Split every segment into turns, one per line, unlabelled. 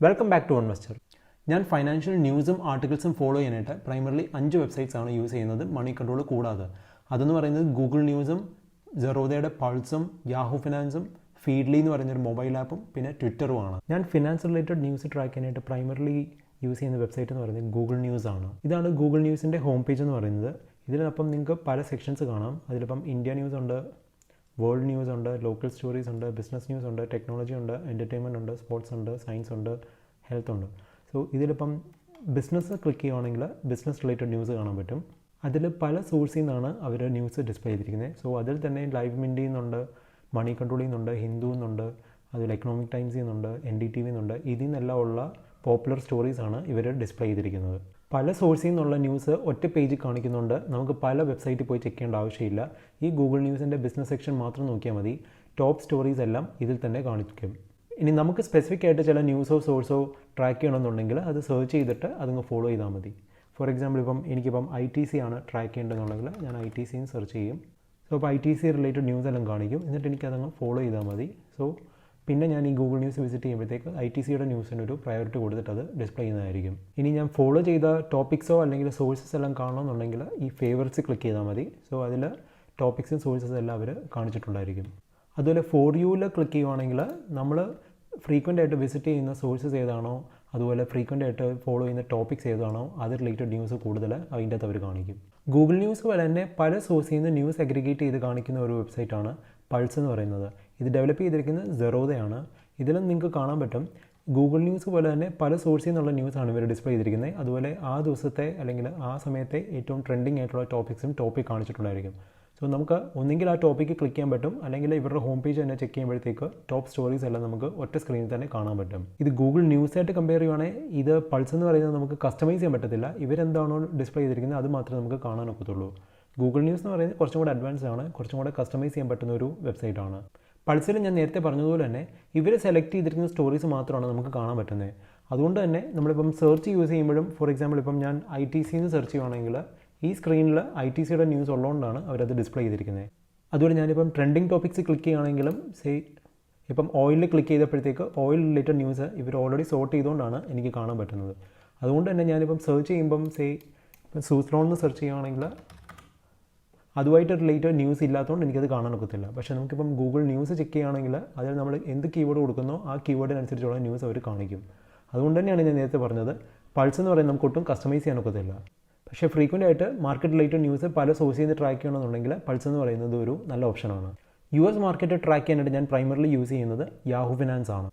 Welcome back to Onevestor. ഞാൻ financial ന്യൂസും ആർട്ടിക്കിൾസും ഫോളോ ചെയ്യാനായിട്ട് പ്രൈമറിലി 5 വെബ്സൈറ്റ്സ് ആണ് യൂസ് ചെയ്യുന്നത്, മണി കൺട്രോൾ കൂടാതെ. അതെന്ന് പറയുന്നത് ഗൂഗിൾ ന്യൂസും, സെറോദയുടെ പൾസും, യാഹു ഫിനാൻസും, ഫീഡ്ലി എന്ന് പറയുന്നൊരു മൊബൈൽ ആപ്പും, പിന്നെ ട്വിറ്ററുമാണ്. ഞാൻ ഫിനാൻസ് റിലേറ്റഡ് ന്യൂസ് ട്രാക്ക് ചെയ്യാനായിട്ട് പ്രൈമറിലി യൂസ് ചെയ്യുന്ന വെബ്സൈറ്റ് എന്ന് പറയുന്നത് ഗൂഗിൾ ന്യൂസ് ആണ്. ഇതാണ് ഗൂഗിൾ ന്യൂസിൻ്റെ ഹോം പേജ് എന്ന് പറയുന്നത്. ഇതിനൊപ്പം നിങ്ങൾക്ക് പല സെക്ഷൻസ് കാണാം. അതിലിപ്പം ഇന്ത്യ ന്യൂസ് ഉണ്ട്, വേൾഡ് ന്യൂസ് ഉണ്ട്, ലോക്കൽ സ്റ്റോറീസ് ഉണ്ട്, ബിസിനസ് ന്യൂസ് ഉണ്ട്, ടെക്നോളജി ഉണ്ട്, എൻ്റർടൈൻമെൻറ്റ് ഉണ്ട്, സ്പോർട്സ് ഉണ്ട്, സയൻസ് ഉണ്ട്, ഹെൽത്ത് ഉണ്ട്. സോ ഇതിലിപ്പം ബിസിനസ് ക്ലിക്ക് ചെയ്യുകയാണെങ്കിൽ ബിസിനസ് റിലേറ്റഡ് ന്യൂസ് കാണാൻ പറ്റും. അതിൽ പല സോഴ്സിൽ നിന്നാണ് അവർ ന്യൂസ് ഡിസ്പ്ലേ ചെയ്തിരിക്കുന്നത്. സോ അതിൽ തന്നെ ലൈവ് മിൻഡിൽ നിന്നുണ്ട്, മണി കൺട്രോളിൽ നിന്നുണ്ട്, ഹിന്ദു എന്നുണ്ട്, അതുപോലെ എക്കണോമിക് ടൈംസിൽ നിന്നുണ്ട്, NDTV നിന്നുണ്ട്. ഇതിൽ നിന്നെല്ലാം ഉള്ള പോപ്പുലർ സ്റ്റോറീസാണ് ഇവർ ഡിസ്പ്ലേ ചെയ്തിരിക്കുന്നത്. പല സോഴ്സിൽ നിന്നുള്ള ന്യൂസ് ഒറ്റ പേജിൽ കാണിക്കുന്നുണ്ട്. നമുക്ക് പല വെബ്സൈറ്റിൽ പോയി ചെക്ക് ചെയ്യേണ്ട ആവശ്യമില്ല. ഈ ഗൂഗിൾ ന്യൂസിൻ്റെ ബിസിനസ് സെക്ഷൻ മാത്രം നോക്കിയാൽ മതി. ടോപ്പ് സ്റ്റോറീസ് എല്ലാം ഇതിൽ തന്നെ കാണിക്കും. ഇനി നമുക്ക് സ്പെസിഫിക് ആയിട്ട് ചില ന്യൂസോ സോഴ്സോ ട്രാക്ക് ചെയ്യണമെന്നുണ്ടെങ്കിൽ അത് സെർച്ച് ചെയ്തിട്ട് അതങ്ങ് ഫോളോ ചെയ്താൽ മതി. ഫോർ എക്സാമ്പിൾ എനിക്കിപ്പം ITC ആണ് ട്രാക്ക് ചെയ്യേണ്ടതെന്നുണ്ടെങ്കിൽ ഞാൻ ITC സെർച്ച് ചെയ്യും. സോ അപ്പോൾ ITC റിലേറ്റഡ് ന്യൂസ് എല്ലാം കാണിക്കും. എന്നിട്ട് എനിക്കതങ്ങ് ഫോളോ ചെയ്താൽ മതി. സോ പിന്നെ ഞാൻ ഈ ഗൂഗിൾ ന്യൂസ് വിസിറ്റ് ചെയ്യുമ്പോഴത്തേക്ക് ITCയുടെ ന്യൂസിനൊരു പ്രയോറിറ്റി കൊടുത്തിട്ട് അത് ഡിസ്പ്ലേ ചെയ്യുന്നതായിരിക്കും. ഇനി ഞാൻ ഫോളോ ചെയ്ത ടോപ്പിക്സോ അല്ലെങ്കിൽ സോഴ്സസ് എല്ലാം കാണണമെന്നുണ്ടെങ്കിൽ ഈ ഫേവററ്റ്സ് ക്ലിക്ക് ചെയ്താൽ മതി. സോ അതിൽ ടോപ്പിക്സും സോഴ്സസ് എല്ലാം അവർ കാണിച്ചിട്ടുണ്ടായിരിക്കും. അതുപോലെ ഫോർ യുവിൽ ക്ലിക്ക് ചെയ്യുവാണെങ്കിൽ നമ്മൾ ഫ്രീക്വൻ്റ് ആയിട്ട് വിസിറ്റ് ചെയ്യുന്ന സോഴ്സസ് ഏതാണോ, അതുപോലെ ഫ്രീക്വൻ്റ് ആയിട്ട് ഫോളോ ചെയ്യുന്ന ടോപ്പിക്സ് ഏതാണോ അത് റിലേറ്റഡ് ന്യൂസ് കൂടുതൽ അതിൻ്റെ അകത്ത് അവർ കാണിക്കും. ഗൂഗിൾ ന്യൂസ് പോലെ തന്നെ പല സോഴ്സിൽ നിന്ന് ന്യൂസ് അഗ്രിഗേറ്റ് ചെയ്ത് കാണിക്കുന്ന ഒരു വെബ്സൈറ്റാണ് പൾസ് എന്ന് പറയുന്നത്. ഇത് ഡെവലപ്പ് ചെയ്തിരിക്കുന്നത് സെറോദയാണ്. ഇതിലും നിങ്ങൾക്ക് കാണാൻ പറ്റും ഗൂഗിൾ ന്യൂസ് പോലെ തന്നെ പല സോഴ്സിൽ നിന്നുള്ള ന്യൂസാണ് ഇവർ ഡിസ്പ്ലേ ചെയ്തിരിക്കുന്നത്. അതുപോലെ ആ ദിവസത്തെ അല്ലെങ്കിൽ ആ സമയത്തെ ഏറ്റവും ട്രെൻഡിങ് ആയിട്ടുള്ള ടോപ്പിക് കാണിച്ചിട്ടുണ്ടായിരിക്കും. സോ നമുക്ക് ഒന്നെങ്കിൽ ആ ടോപ്പിക്ക് ക്ലിക്ക് ചെയ്യാൻ പറ്റും, അല്ലെങ്കിൽ ഇവരുടെ ഹോം പേജ് തന്നെ ചെക്ക് ചെയ്യുമ്പോഴത്തേക്ക് ടോപ്പ് സ്റ്റോറീസ് എല്ലാം നമുക്ക് ഒറ്റ സ്ക്രീനിൽ തന്നെ കാണാൻ പറ്റും. ഇത് ഗൂഗിൾ ന്യൂസായിട്ട് കമ്പയർ ചെയ്യുവാണെങ്കിൽ ഇത് പൾസ് എന്ന് പറയുന്നത് നമുക്ക് കസ്റ്റമൈസ് ചെയ്യാൻ പറ്റത്തില്ല. ഇവരെന്താണോ ഡിസ്പ്ലേ ചെയ്തിരിക്കുന്നത് അത് മാത്രമേ നമുക്ക് കാണാൻ ഒക്കത്തുള്ളൂ. ഗൂഗിൾ ന്യൂസ് എന്ന് പറയുന്നത് കുറച്ചും കൂടെ അഡ്വാൻസ്ഡ് ആണ്, കുറച്ചും കൂടെ കസ്റ്റമൈസ് ചെയ്യാൻ പറ്റുന്ന ഒരു വെബ്സൈറ്റാണ്. പൾസിൽ ഞാൻ നേരത്തെ പറഞ്ഞതുപോലെ തന്നെ ഇവർ സെലക്ട് ചെയ്തിരിക്കുന്ന സ്റ്റോറീസ് മാത്രമാണ് നമുക്ക് കാണാൻ പറ്റുന്നത്. അതുകൊണ്ട് തന്നെ നമ്മളിപ്പം സെർച്ച് യൂസ് ചെയ്യുമ്പോഴും, ഫോർ എക്സാമ്പിൾ ഇപ്പം ഞാൻ ITC സെർച്ച് ചെയ്യുവാണെങ്കിൽ ഈ സ്ക്രീനിൽ ITCയുടെ ന്യൂസ് ഉള്ളതുകൊണ്ടാണ് അവരത് ഡിസ്പ്ലേ ചെയ്തിരിക്കുന്നത്. അതുപോലെ ഞാനിപ്പം ട്രെൻഡിങ് ടോപ്പിക്സ് ക്ലിക്ക് ചെയ്യുകയാണെങ്കിലും ഇപ്പം ഓയിലിൽ ക്ലിക്ക് ചെയ്തപ്പോഴത്തേക്ക് ഓയിൽ റിലേറ്റഡ് ന്യൂസ് ഇവർ ഓൾറെഡി സോർട്ട് ചെയ്തുകൊണ്ടാണ് എനിക്ക് കാണാൻ പറ്റുന്നത്. അതുകൊണ്ട് തന്നെ ഞാനിപ്പം സെർച്ച് ചെയ്യുമ്പം ഇപ്പം സൂസ്ലോൺ എന്ന് സെർച്ച് ചെയ്യുകയാണെങ്കിൽ അതുമായിട്ട് റിലേറ്റഡ് ന്യൂസ് ഇല്ലാത്തതുകൊണ്ട് എനിക്കത് കാണാൻ ഒക്കത്തില്ല. പക്ഷേ നമുക്കിപ്പം ഗൂഗിൾ ന്യൂസ് ചെക്ക് ചെയ്യുകയാണെങ്കിൽ അതിൽ നമ്മൾ എന്ത് കീവേഡ് കൊടുക്കുന്നോ ആ കീവേഡിനനുസരിച്ചുള്ള ന്യൂസ് അവർ കാണിക്കും. അതുകൊണ്ട് തന്നെയാണ് ഞാൻ നേരത്തെ പറഞ്ഞത് പൾസ് എന്ന് പറയുന്നത് നമുക്ക് ഒട്ടും കസ്റ്റമൈസ് ചെയ്യാൻ ഒക്കത്തില്ല. പക്ഷേ ഫ്രീക്വൻ്റ് ആയിട്ട് മാർക്കറ്റ് റിലേറ്റഡ് ന്യൂസ് പല സോഴ്സിൽ നിന്ന് ട്രാക്ക് ചെയ്യണമെന്നുണ്ടെങ്കിൽ പൾസ് എന്ന് പറയുന്നത് ഒരു നല്ല ഓപ്ഷനാണ്. US മാർക്കറ്റ് ട്രാക്ക് ചെയ്യാനായിട്ട് ഞാൻ പ്രൈമറിലി യൂസ് ചെയ്യുന്നത് യാഹു ഫിനാൻസ് ആണ്.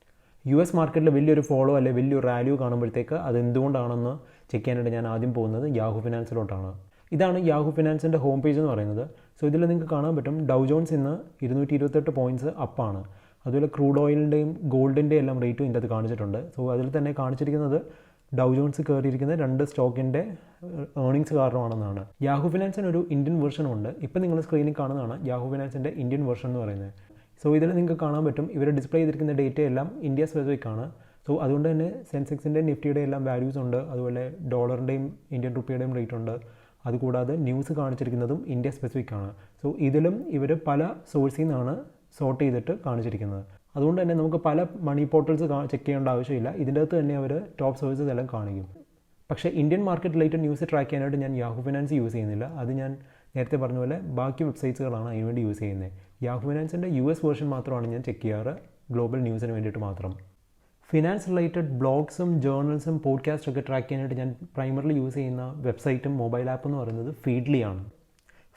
US മാർക്കറ്റിൽ വലിയൊരു ഫോളോ അല്ലെങ്കിൽ വലിയൊരു റാലിയോ കാണുമ്പോഴത്തേക്ക് അത് എന്തുകൊണ്ടാണെന്ന് ചെക്ക് ചെയ്യാനായിട്ട് ഞാൻ ആദ്യം പോകുന്നത് യാഹു ഫിനാൻസിലോട്ടാണ്. ഇതാണ് യാഹു ഫിനാൻസിൻ്റെ ഹോം പേജ് എന്ന് പറയുന്നത്. സോ ഇതിൽ നിങ്ങൾക്ക് കാണാൻ പറ്റും ഡൗ ജോൺസ് ഇന്ന് 228 പോയിൻറ്റ്സ് അപ്പാണ്. അതുപോലെ ക്രൂഡ് ഓയിലിൻ്റെയും ഗോൾഡിൻ്റെയും എല്ലാം റേറ്റും ഇതിൻ്റെ അത് കാണിച്ചിട്ടുണ്ട്. സോ അതിൽ തന്നെ കാണിച്ചിരിക്കുന്നത് ഡൗ ജോൺസ് കയറിയിരിക്കുന്ന 2 സ്റ്റോക്കിൻ്റെ ഏർണിങ്സ് കാരണമാണെന്നാണ്. യാഹു ഫിനാൻസിന് ഒരു ഇന്ത്യൻ വെർഷനും ഉണ്ട്. ഇപ്പം നിങ്ങൾ സ്ക്രീനിൽ കാണുന്നതാണ് യാഹു ഫിനാൻസിൻ്റെ ഇന്ത്യൻ വെർഷൻ എന്ന് പറയുന്നത്. സോ ഇതിൽ നിങ്ങൾക്ക് കാണാൻ പറ്റും ഇവർ ഡിസ്പ്ലേ ചെയ്തിരിക്കുന്ന ഡേറ്റ എല്ലാം ഇന്ത്യ സ്പെസിഫിക് ആണ്. സോ അതുകൊണ്ട് തന്നെ സെൻസെക്സിൻ്റെ നിഫ്റ്റിയുടെ എല്ലാം വാല്യൂസ് ഉണ്ട്. അതുപോലെ ഡോളറിൻ്റെയും ഇന്ത്യൻ റുപ്പിയുടെയും റേറ്റ് ഉണ്ട്. അതുകൂടാതെ ന്യൂസ് കാണിച്ചിരിക്കുന്നതും ഇന്ത്യ സ്പെസിഫിക് ആണ്. സോ ഇതിലും ഇവർ പല സോഴ്സിൽ നിന്നാണ് സോർട്ട് ചെയ്തിട്ട് കാണിച്ചിരിക്കുന്നത്. അതുകൊണ്ട് തന്നെ നമുക്ക് പല മണി പോർട്ടൽസ് ചെക്ക് ചെയ്യേണ്ട ആവശ്യമില്ല. ഇതിൻ്റെ അകത്ത് തന്നെ അവർ ടോപ്പ് സോഴ്സസ് എല്ലാം കാണിക്കും. പക്ഷേ Indian market related news track ചെയ്യാനായിട്ട് ഞാൻ യാഹു ഫിനാൻസ് യൂസ് ചെയ്യുന്നില്ല. അത് ഞാൻ നേരത്തെ പറഞ്ഞ പോലെ ബാക്കി വെബ്സൈറ്റ്സുകളാണ് അതിനുവേണ്ടി യൂസ് ചെയ്യുന്നത്. യാഹു ഫിനാൻസിൻ്റെ US വേർഷൻ മാത്രമാണ് ഞാൻ ചെക്ക് ചെയ്യാറ്, ഗ്ലോബൽ ന്യൂസിന് വേണ്ടിയിട്ട് മാത്രം. ഫിനാൻസ് റിലേറ്റഡ് ബ്ലോഗ്സും ജേർണൽസും പോഡ്കാസ്റ്റും ഒക്കെ ട്രാക്ക് ചെയ്യാനായിട്ട് ഞാൻ പ്രൈമറിലി യൂസ് ചെയ്യുന്ന വെബ്സൈറ്റും മൊബൈൽ ആപ്പ് എന്ന് പറയുന്നത് ഫീഡ്ലി ആണ്.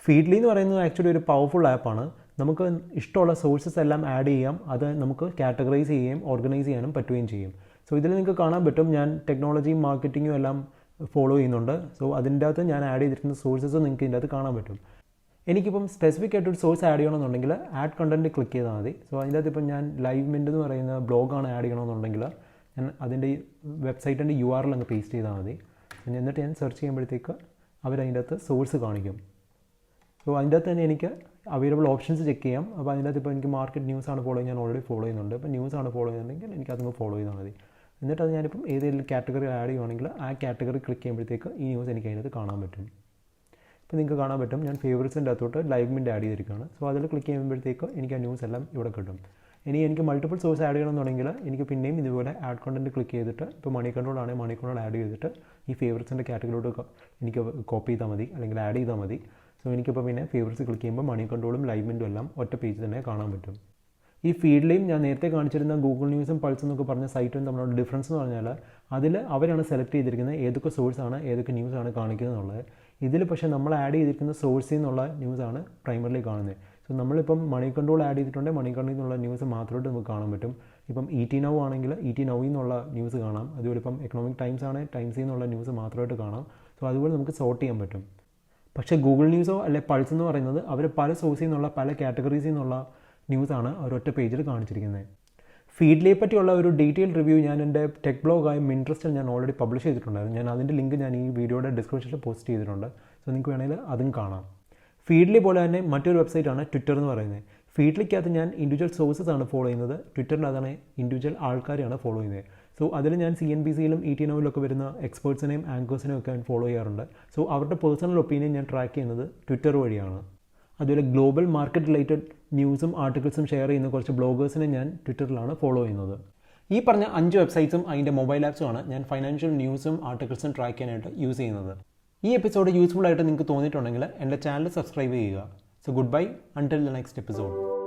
ഫീഡ്ലി എന്ന് പറയുന്നത് ആക്ച്വലി ഒരു പവർഫുൾ ആപ്പാണ്. നമുക്ക് ഇഷ്ടമുള്ള സോഴ്സസ് എല്ലാം ആഡ് ചെയ്യാം. അത് നമുക്ക് കാറ്റഗറൈസ് ചെയ്യുകയും ഓർഗനൈസ് ചെയ്യാനും പറ്റുകയും ചെയ്യും. സോ ഇതിൽ നിങ്ങൾക്ക് കാണാൻ പറ്റും ഞാൻ ടെക്നോളജിയും മാർക്കറ്റിങ്ങും എല്ലാം ഫോളോ ചെയ്യുന്നുണ്ട്. സോ അതിൻ്റെ അകത്ത് ഞാൻ ആഡ് ചെയ്തിരിക്കുന്ന സോഴ്സസ് നിങ്ങൾക്ക് ഇതിൻ്റെ അകത്ത് കാണാൻ പറ്റും. എനിക്കിപ്പം സ്പെസിഫിക് ആയിട്ടൊരു സോഴ്സ് ആഡ് ചെയ്യണമെന്നുണ്ടെങ്കിൽ ആഡ് കണ്ടൻറ്റ് ക്ലിക്ക് ചെയ്താൽ മതി. സോ അതിൻ്റെ അകത്ത് ഇപ്പം ഞാൻ ലൈവ് മിൻറ്റ് എന്ന് പറയുന്ന ബ്ലോഗാണ് ആഡ് ചെയ്യണമെന്നുണ്ടെങ്കിൽ ഞാൻ അതിൻ്റെ വെബ്സൈറ്റിൻ്റെ URL അങ്ങ് പേസ്റ്റ് ചെയ്താൽ മതി. എന്നിട്ട് ഞാൻ സെർച്ച് ചെയ്യുമ്പോഴത്തേക്ക് അവരതിൻ്റെ അകത്ത് സോഴ്സ് കാണിക്കും. സോ അതിൻ്റെ അകത്ത് തന്നെ എനിക്ക് അവൈലബിൾ ഓപ്ഷൻസ് ചെക്ക് ചെയ്യാം. അപ്പോൾ അതിൻ്റെ അകത്ത് ഇപ്പോൾ എനിക്ക് മാർക്കറ്റ് ന്യൂസാണ് ഫോളോ ചെയ്യുന്നത്, ഞാൻ ഓൾറെഡി ഫോളോ ചെയ്യുന്നുണ്ട്. അപ്പോൾ ന്യൂസാണ് ഫോളോ ചെയ്യുന്നുണ്ടെങ്കിൽ എനിക്കതൊന്ന് ഫോളോ ചെയ്താൽ മതി. എന്നിട്ട് അത് ഞാനിപ്പം ഏതെങ്കിലും കാറ്റഗറി ആഡ് ചെയ്യുവാണെങ്കിൽ ആ കാറ്റഗറി ക്ലിക്ക് ചെയ്യുമ്പോഴത്തേക്ക് ഈ ന്യൂസ് എനിക്ക് അതിനകത്ത് കാണാൻ പറ്റും. ഇപ്പോൾ നിങ്ങൾക്ക് കാണാൻ പറ്റും ഞാൻ ഫേവറേറ്റ്സിൻ്റെ അകത്തോട്ട് ലൈവ് മിൻറ്റ് ആഡ് ചെയ്തിരിക്കുകയാണ്. സോ അതിൽ ക്ലിക്ക് ചെയ്യുമ്പോഴത്തേക്ക് എനിക്ക് ആ ന്യൂസ് എല്ലാം ഇവിടെ കിട്ടും. ഇനി എനിക്ക് മൾട്ടിപ്പിൾ സോഴ്സ് ആഡ് ചെയ്യണമെന്നുണ്ടെങ്കിൽ എനിക്ക് പിന്നെയും ഇതുപോലെ ആഡ് കണ്ടൻറ്റ് ക്ലിക്ക് ചെയ്തിട്ട് ഇപ്പോൾ മണി കൺട്രോൾ ആണെങ്കിൽ മണി കൺട്രോൾ ആഡ് ചെയ്തിട്ട് ഈ ഫേവറേറ്റ്സിൻ്റെ കാറ്റഗറിയിലോട്ട് എനിക്ക് കോപ്പി ചെയ്താൽ മതി അല്ലെങ്കിൽ ആഡ് ചെയ്താൽ മതി. സോ എനിക്കിപ്പോൾ പിന്നെ ഫേവറേറ്റ്സ് ക്ലിക്ക് ചെയ്യുമ്പോൾ മണി കൺട്രോളും ലൈവ് മിൻറ്റും എല്ലാം ഒറ്റ പേജിൽ തന്നെ കാണാൻ പറ്റും. ഈ ഫീഡിലെയും ഞാൻ നേരത്തെ കാണിച്ചിരുന്ന ഗൂഗിൾ ന്യൂസും പൾസ് എന്നൊക്കെ പറഞ്ഞ സൈറ്റും തമ്മിലുള്ള ഡിഫറൻസ് എന്ന് പറഞ്ഞാൽ അതിൽ അവരാണ് സെലക്ട് ചെയ്തിരിക്കുന്നത് ഏതൊക്കെ സോഴ്സാണ് ഏതൊക്കെ ന്യൂസാണ് കാണിക്കുന്നത് എന്നുള്ളത്. ഇതിൽ പക്ഷേ നമ്മൾ ആഡ് ചെയ്തിരിക്കുന്ന സോഴ്സിൽ നിന്നുള്ള ന്യൂസാണ് പ്രൈമറിലി കാണുന്നത്. സോ നമ്മളിപ്പം മണി കൺട്രോൾ ആഡ് ചെയ്തിട്ടുണ്ടെങ്കിൽ മണി കൺട്രോളിൽ നിന്നുള്ള ന്യൂസ് മാത്രമായിട്ട് നമുക്ക് കാണാൻ പറ്റും. ഇപ്പം ET Now ആണെങ്കിൽ ET Now നിന്നുള്ള ന്യൂസ് കാണാം. അതുപോലെ ഇപ്പം എക്കണോമിക് ടൈംസ് ആണെങ്കിൽ ടൈംസിൽ നിന്നുള്ള ന്യൂസ് മാത്രമായിട്ട് കാണാം. സോ അതുപോലെ നമുക്ക് സോർട്ട് ചെയ്യാൻ പറ്റും. പക്ഷേ ഗൂഗിൾ ന്യൂസോ അല്ലെ പൾസ് എന്ന് പറയുന്നത് അവർ പല സോഴ്സിൽ നിന്നുള്ള പല കാറ്റഗറീസിൽ നിന്നുള്ള ന്യൂസാണ് ഒരൊറ്റ പേജിൽ കാണിച്ചിരിക്കുന്നത്. ഫീഡിലെ പറ്റിയുള്ള ഒരു ഡീറ്റെയിൽ റിവ്യൂ ഞാൻ എൻ്റെ ടെക് ബ്ലോഗായ മിൻട്രസ്റ്റിൽ ഞാൻ ഓൾറെഡി പബ്ലിഷ് ചെയ്തിട്ടുണ്ടായിരുന്നു. ഞാൻ അതിൻ്റെ ലിങ്ക് ഞാൻ ഈ വീഡിയോയുടെ ഡിസ്ക്രിപ്ഷനിൽ പോസ്റ്റ് ചെയ്തിട്ടുണ്ട്. സോ നിങ്ങൾക്ക് വേണമെങ്കിൽ അതും കാണാം. ഫീഡ്ലി പോലെ തന്നെ മറ്റൊരു വെബ്സൈറ്റാണ് ട്വിറ്റർ എന്ന് പറയുന്നത്. ഫീഡ്ലിക്കകത്ത് ഞാൻ ഇൻഡിവിജ്വൽ സോഴ്സസ് ആണ് ഫോളോ ചെയ്യുന്നത്. ട്വിറ്ററിനകത്താണ് ഇൻഡിവിജ്വൽ ആൾക്കാരെയാണ് ഫോളോ ചെയ്യുന്നത്. സോ അതിൽ ഞാൻ CNBCയിലും ET Nowയിലൊക്കെ വരുന്ന എക്സ്പേർട്സിനെയും ആങ്കേഴ്സിനെയും ഒക്കെ ഞാൻ ഫോളോ ചെയ്യാറുണ്ട്. സോ അവരുടെ പേഴ്സണൽ ഒപ്പീനിയൻ ഞാൻ ട്രാക്ക് ചെയ്യുന്നത് ട്വിറ്റർ വഴിയാണ്. അതുപോലെ ഗ്ലോബൽ മാർക്കറ്റ് റിലേറ്റഡ് ന്യൂസും ആർട്ടിക്കിൾസും ഷെയർ ചെയ്യുന്ന കുറച്ച് ബ്ലോഗേഴ്സിനെ ഞാൻ ട്വിറ്ററിലാണ് ഫോളോ ചെയ്യുന്നത്. ഈ പറഞ്ഞ 5 വെബ്സൈറ്റ്സും അതിൻ്റെ മൊബൈൽ ആപ്സുമാണ് ഞാൻ ഫൈനാൻഷ്യൽ ന്യൂസും ആർട്ടിക്കിൾസും ട്രാക്ക് ചെയ്യാനായിട്ട് യൂസ് ചെയ്യുന്നത്. ഈ എപ്പിസോഡ് യൂസ്ഫുൾ ആയിട്ട് നിങ്ങൾക്ക് തോന്നിയിട്ടുണ്ടെങ്കിൽ എൻ്റെ ചാനൽ സബ്സ്ക്രൈബ് ചെയ്യുക. So good bye until the next episode.